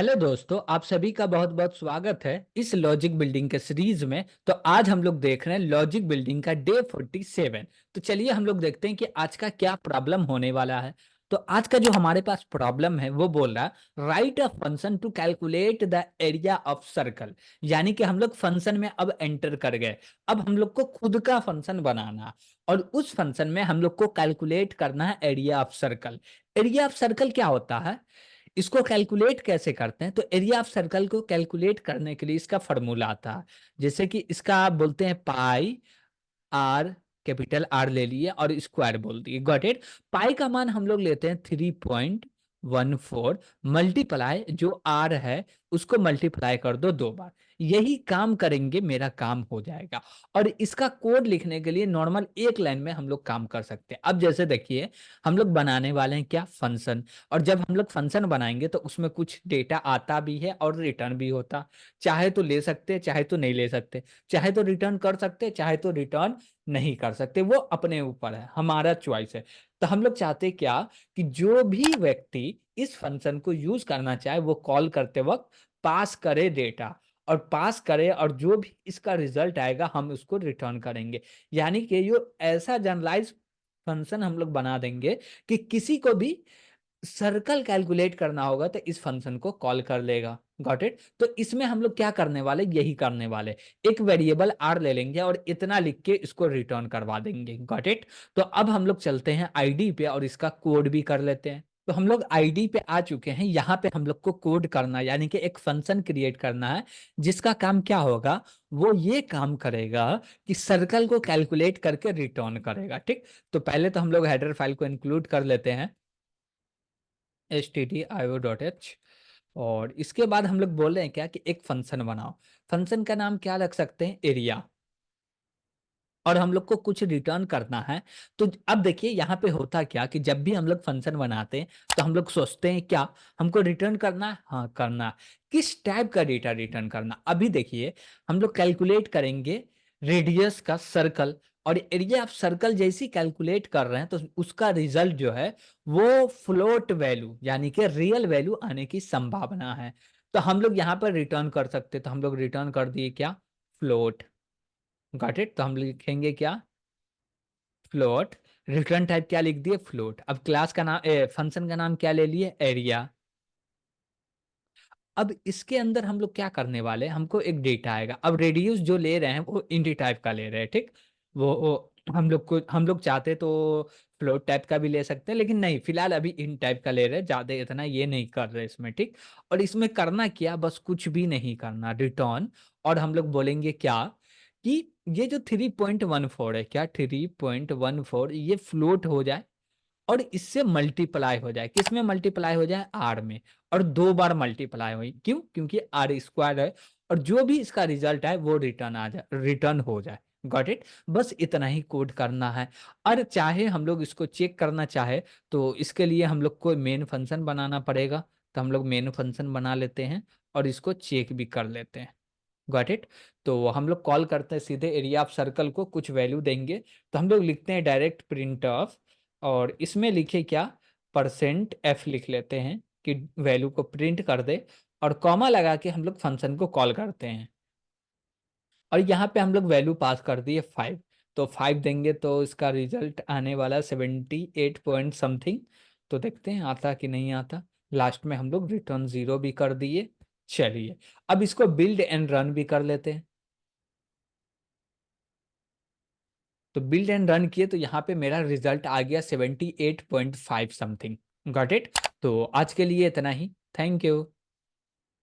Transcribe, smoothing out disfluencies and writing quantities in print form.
Hello दोस्तों, आप सभी का बहुत बहुत स्वागत है इस लॉजिक बिल्डिंग के सीरीज में। तो आज हम लोग देख रहे हैं लॉजिक बिल्डिंग का डे 47। तो चलिए हम लोग देखते हैं कि आज का क्या प्रॉब्लम होने वाला है। तो आज का जो हमारे पास प्रॉब्लम है वो बोल रहा है write a function to calculate the area of circle. यानी कि हम लोग फंक्शन में अब एंटर कर गए। अब हम लोग को खुद का फंक्शन बनाना है और उस फंक्शन में हम लोग को कैलकुलेट करना है area of circle. Area of circle क्या होता है, इसको कैलकुलेट कैसे करते हैं? तो एरिया ऑफ सर्कल को कैलकुलेट करने के लिए इसका फॉर्मूला आता है। जैसे कि इसका आप बोलते हैं पाई आर, कैपिटल आर ले लिए और स्क्वायर बोल दिए, गॉट इट। पाई का मान हम लोग लेते हैं 3.14, मल्टीप्लाई जो आर है उसको मल्टीप्लाई कर दो 2 बार। यही काम करेंगे, मेरा काम हो जाएगा। और इसका कोड लिखने के लिए नॉर्मल एक लाइन में हम लोग काम कर सकते हैं। अब जैसे देखिए, हम लोग बनाने वाले हैं क्या, फंक्शन। और जब हम लोग फंक्शन बनाएंगे तो उसमें कुछ डेटा आता भी है और रिटर्न भी होता। चाहे तो ले सकते, चाहे तो नहीं ले सकते, चाहे तो रिटर्न कर सकते, चाहे तो रिटर्न नहीं कर सकते। वो अपने ऊपर है, हमारा चॉइस है। तो हम लोग चाहते क्या कि जो भी व्यक्ति इस फंक्शन को यूज करना चाहे वो कॉल करते वक्त पास करे डेटा, और पास करे, और जो भी इसका रिजल्ट आएगा हम उसको रिटर्न करेंगे। यानी कि ये ऐसा जनरलाइज फंक्शन हम लोग बना देंगे कि किसी को भी सर्कल कैलकुलेट करना होगा तो इस फंक्शन को कॉल कर लेगा। Got it. तो इसमें हम लोग क्या करने वाले, यही करने वाले, एक वेरिएबल आर ले लेंगे और इतना लिख के इसको रिटर्न करवा देंगे। Got it. तो अब हम लोग चलते हैं आईडी पे और इसका कोड भी कर लेते हैं। तो हम लोग आईडी पे आ चुके हैं। यहाँ पे हम लोग को कोड करना यानी कि एक फंक्शन क्रिएट करना है जिसका काम क्या होगा, वो ये काम करेगा कि सर्कल को कैलकुलेट करके रिटर्न करेगा। ठीक। तो पहले तो हम लोग हेडर फाइल को इंक्लूड कर लेते हैं, stdio.h। और इसके बाद हम लोग बोल रहे हैं क्या कि एक फंक्शन बनाओ। फंक्शन का नाम क्या रख सकते हैं, एरिया। और हम लोग को कुछ रिटर्न करना है। तो अब देखिए यहाँ पे होता क्या कि जब भी हम लोग फंक्शन बनाते हैं तो हम लोग सोचते हैं क्या, हमको रिटर्न करना है, हाँ करना है। किस टाइप का डेटा रिटर्न करना, अभी देखिए हम लोग कैलकुलेट करेंगे रेडियस का सर्कल। और एरिया ऑफ सर्कल जैसी कैलकुलेट कर रहे हैं तो उसका रिजल्ट जो है वो फ्लोट वैल्यू यानी कि रियल वैल्यू आने की संभावना है। तो हम लोग यहाँ पर रिटर्न कर सकते, तो हम लोग रिटर्न कर दिए क्या, फ्लोट। Got it. तो हम लिखेंगे क्या, फ्लोट। रिटर्न टाइप क्या लिख दिए, फ्लोट। अब क्लास का नाम, फंक्शन का नाम क्या ले लिए, एरिया। अब इसके अंदर हम लोग क्या करने वाले हैं, हमको एक डेटा आएगा। अब रेडियस जो ले रहे हैं वो इंटी टाइप का ले रहे हैं। ठीक। वो हम लोग चाहते तो फ्लोट टाइप का भी ले सकते हैं, लेकिन नहीं, फिलहाल अभी इन टाइप का ले रहे हैं, ज्यादा इतना ये नहीं कर रहे इसमें। ठीक। और इसमें करना क्या, बस कुछ भी नहीं करना, रिटर्न। और हम लोग बोलेंगे क्या कि ये जो 3.14 है, क्या 3.14 ये फ्लोट हो जाए और इससे मल्टीप्लाई हो जाए, किस में मल्टीप्लाई हो जाए, आर में। और 2 बार मल्टीप्लाई हो, क्यों, क्योंकि आर स्क्वायर है। और जो भी इसका रिजल्ट है वो रिटर्न आ जाए, रिटर्न हो जाए। Got it. बस इतना ही कोड करना है। और चाहे हम लोग इसको चेक करना चाहे तो इसके लिए हम लोग को मेन फंक्शन बनाना पड़ेगा। तो हम लोग मेन फंक्शन बना लेते हैं और इसको चेक भी कर लेते हैं। Got it. तो हम लोग कॉल करते हैं सीधे एरिया ऑफ सर्कल को, कुछ वैल्यू देंगे। तो हम लोग लिखते हैं डायरेक्ट प्रिंट ऑफ, और इसमें लिखे क्या, परसेंट एफ लिख लेते हैं कि वैल्यू को प्रिंट कर दे। और कॉमा लगा के हम लोग फंक्शन को कॉल करते हैं। और यहाँ पे हम लोग वैल्यू पास कर दिए 5। तो 5 देंगे तो इसका रिजल्ट आने वाला 78 पॉइंट समथिंग। तो देखते हैं आता कि नहीं आता। लास्ट में हम लोग रिटर्न 0 भी कर दिए। चलिए अब इसको बिल्ड एंड रन भी कर लेते हैं। तो बिल्ड एंड रन किए तो यहाँ पे मेरा रिजल्ट आ गया 78.5 समथिंग। Got it. तो आज के लिए इतना ही। Thank you.